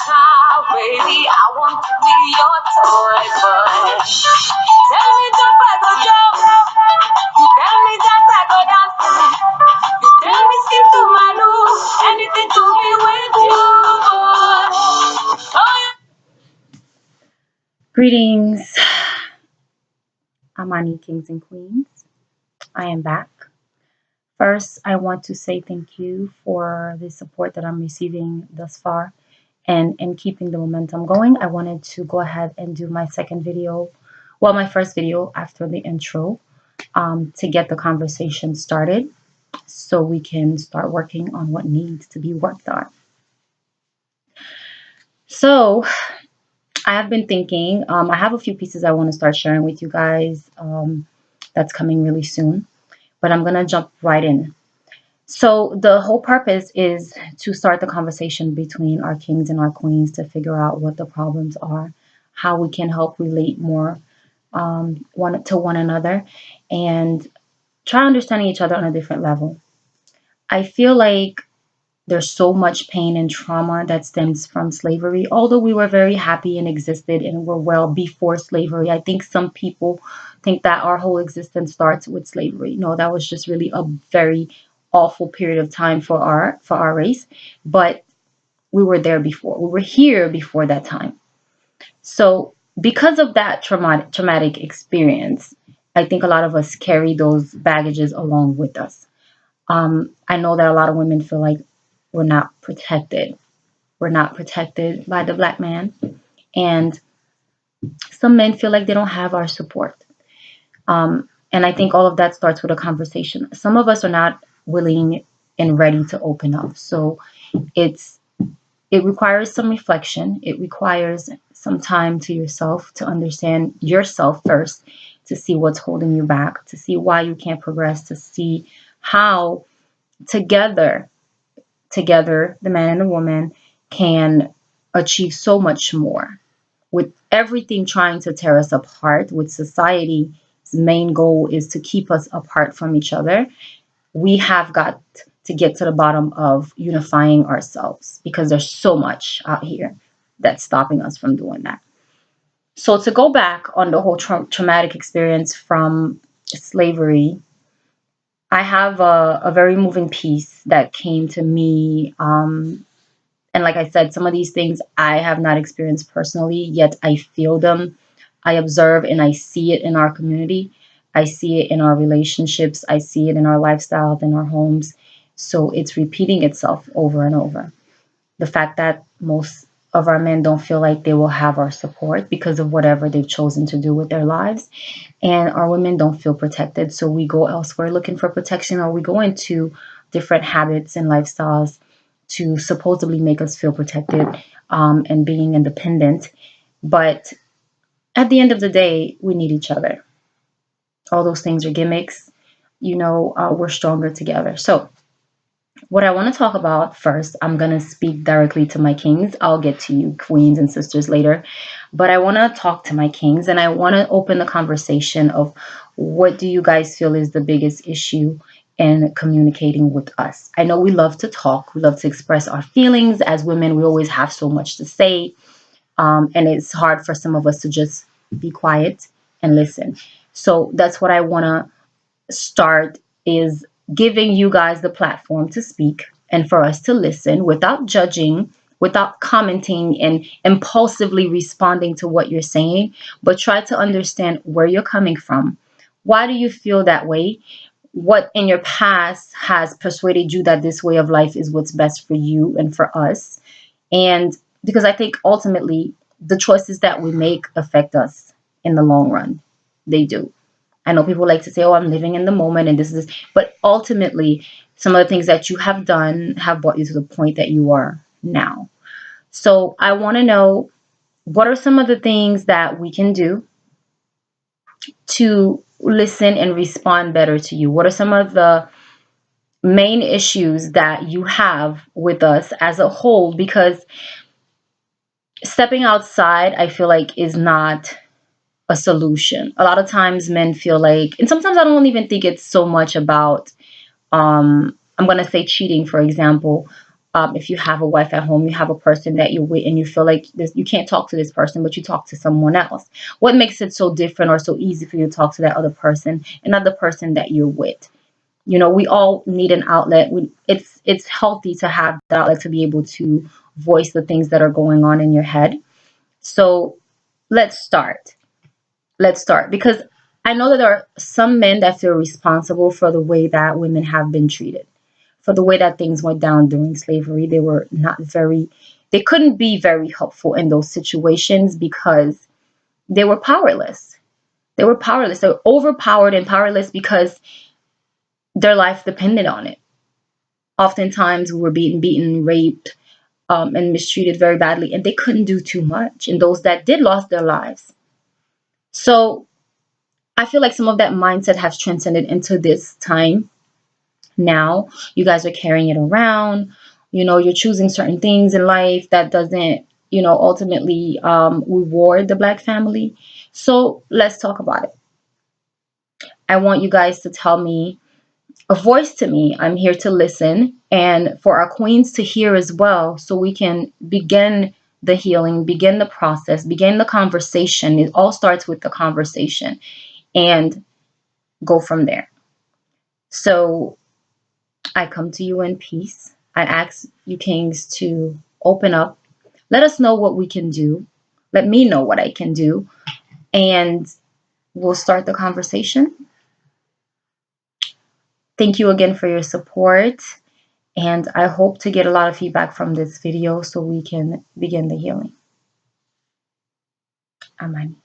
child, baby. I want to be your toy, but you tell me that I go jump, you tell me that I go dance, you tell me skip to my loo, anything to be with you, boy. Oh, yeah. Greetings, Amani Kings and Queens. I am back. First, I want to say thank you for the support that I'm receiving thus far and keeping the momentum going. I wanted to go ahead and do my second video, well, my first video after the intro, to get the conversation started so we can start working on what needs to be worked on. So, I have been thinking, I have a few pieces I want to start sharing with you guys that's coming really soon, but I'm going to jump right in. So the whole purpose is to start the conversation between our kings and our queens to figure out what the problems are, how we can help relate more one to one another, and try understanding each other on a different level. I feel like there's so much pain and trauma that stems from slavery. Although we were very happy and existed and were well before slavery, I think some people think that our whole existence starts with slavery. No, that was just really a very awful period of time for our race. But we were there before. We were here before that time. So because of that traumatic experience, I think a lot of us carry those baggages along with us. I know that a lot of women feel like we're not protected. We're not protected by the black man. And some men feel like they don't have our support. And I think all of that starts with a conversation. Some of us are not willing and ready to open up. So it's it requires some reflection. It requires some time to yourself to understand yourself first, to see what's holding you back, to see why you can't progress, to see how together the man and the woman can achieve so much more. With everything trying to tear us apart, with society's main goal is to keep us apart from each other, we have got to get to the bottom of unifying ourselves because there's so much out here that's stopping us from doing that. So to go back on the whole traumatic experience from slavery, I have a very moving piece that came to me. And like I said, some of these things I have not experienced personally, yet I feel them. I observe and I see it in our community. I see it in our relationships. I see it in our lifestyles, in our homes. So it's repeating itself over and over. The fact that most of our men don't feel like they will have our support because of whatever they've chosen to do with their lives. And our women don't feel protected. So we go elsewhere looking for protection, or we go into different habits and lifestyles to supposedly make us feel protected and being independent. But at the end of the day, we need each other. All those things are gimmicks. We're stronger together. So what I want to talk about first, I'm going to speak directly to my kings. I'll get to you, queens and sisters, later. But I want to talk to my kings, and I want to open the conversation of what do you guys feel is the biggest issue in communicating with us. I know we love to talk. We love to express our feelings. As women, we always have so much to say. And it's hard for some of us to just be quiet and listen. So that's what I want to start, is giving you guys the platform to speak and for us to listen without judging, without commenting and impulsively responding to what you're saying, but try to understand where you're coming from. Why do you feel that way? What in your past has persuaded you that this way of life is what's best for you and for us? And because I think ultimately the choices that we make affect us in the long run. They do. I know people like to say, oh, I'm living in the moment and this is this. But ultimately, some of the things that you have done have brought you to the point that you are now. So I want to know, what are some of the things that we can do to listen and respond better to you? What are some of the main issues that you have with us as a whole? Because stepping outside, I feel like, is not a solution. A lot of times men feel like, and sometimes I don't even think it's so much about, I'm going to say cheating, for example. If you have a wife at home, you have a person that you're with and you feel like this, you can't talk to this person, but you talk to someone else. What makes it so different or so easy for you to talk to that other person and not the person that you're with? You know, we all need an outlet. It's healthy to have that outlet to be able to voice the things that are going on in your head. So let's start. Let's start, because I know that there are some men that feel responsible for the way that women have been treated, for the way that things went down during slavery. They were not very, they couldn't be very helpful in those situations because they were powerless. They were powerless. They were overpowered and powerless because their life depended on it. Oftentimes, we were beaten, raped, and mistreated very badly, and they couldn't do too much. And those that did lost their lives. So I feel like some of that mindset has transcended into this time. Now you guys are carrying it around. You know, you're choosing certain things in life that doesn't, you know, ultimately reward the Black family. So let's talk about it. I want you guys to tell me, a voice to me. I'm here to listen, and for our queens to hear as well, so we can begin the healing, begin the process, begin the conversation. It all starts with the conversation and go from there. So I come to you in peace. I ask you kings to open up. Let us know what we can do. Let me know what I can do. And we'll start the conversation. Thank you again for your support. And I hope to get a lot of feedback from this video so we can begin the healing. Amen.